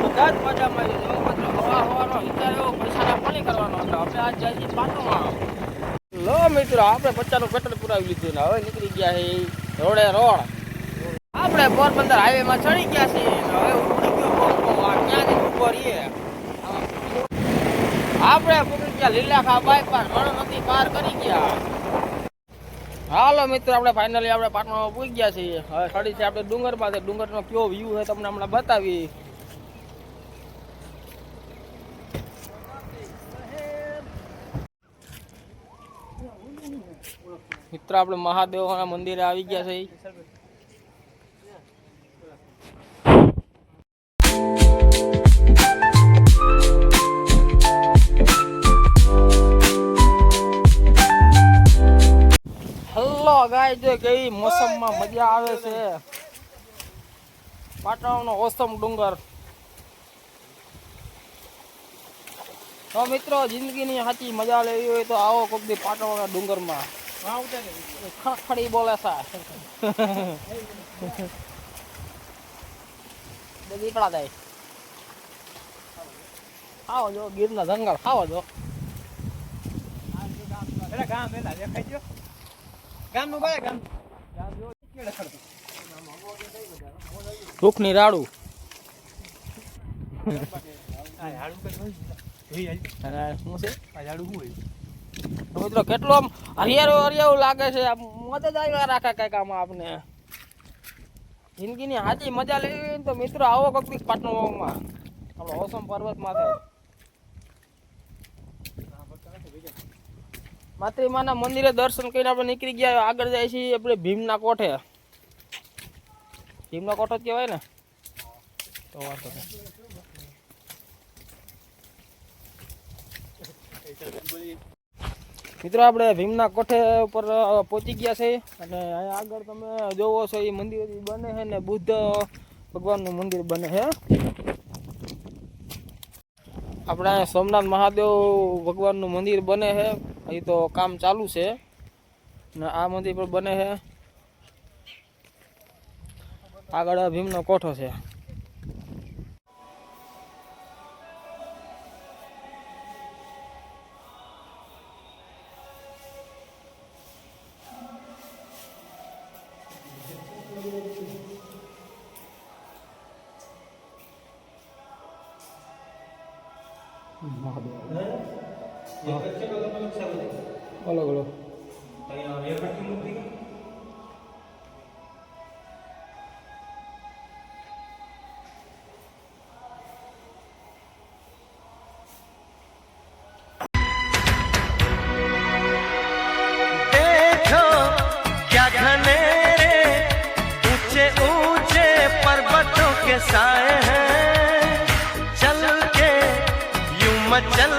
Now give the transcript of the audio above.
બધા જ મજામાં છે. જો મિત્રો હવા હવાનો વિચાર એવો પૈસાના પાણી કરવાનો હતો. આપણે આજ જાય છીએ પાટણમાં. લો મિત્રો આપણે 50નું પેટ્રોલ પુરાવી લીધું ને હવે નીકળી ગયા છે રોડે રોડ. આપણે પોરબંદર હાઈવે માં ચડી ગયા છીએ. હવે ઉપડી ગયો ક્યાંથી ઉભો રહીએ. આપણે પકડી ગયા લીલાખા બાયપાસ ઘણો નથી પાર કરી ગયા. હાલો મિત્રો આપણે ફાઇનલી આપણે પાટણમાં પૂગી ગયા છીએ. હવે ચડી છે આપણે ડુંગરમાં. ડુંગરનો કેવો વ્યૂ છે તમને હમણાં બતાવી. મિત્રો આપણે મહાદેવના મંદિરે આવી ગયા છે. હેલો ગાય જો કેવી મોસમમાં મજા આવે છે. પાટણનો ઓસમ ડુંગર. તો મિત્રો જિંદગીની સાચી મજા લેવી હોય તો આવો કોક દી પાટણના ડુંગરમાં. ખડખડી બોલે છે દીપડા જાય. આવો જો ગીરના જંગલ આવો જો. સુખની રાડું મિત્રો કેટલો આમ હરિયાળું લાગે છે. મદદ આવ્યા રાખે કઈક આમાં. આપને જિંદગીની સાચી મજા લેવી તો મિત્રો આવો કોઈક પાટણમાં આપણો ઓસમ પર્વત માથે માતૃમાના મંદિરે દર્શન કરીને આપણે નીકળી ગયા. આગળ જાય છીએ આપણે ભીમના કોઠે. ભીમનો કોઠો જ કહેવાય ને તો વાંધો નહીં. મિત્રો આપણે ભીમના કોઠે ઉપર પહોંચી ગયા છે. અને અહીંયા આગળ તમે જોવો છો એ મંદિર બને છે ને બુદ્ધ ભગવાનનું મંદિર બને છે. આપણે સોમનાથ મહાદેવ ભગવાનનું મંદિર બને છે. અહીં તો કામ ચાલુ છે ને આ મંદિર પર બને છે. આગળ ભીમનો કોઠો છે. બોલો બોલો. देखो क्या घनेरे ऊंचे ऊंचे पर्वतों के साए हैं. चल के यूं मचल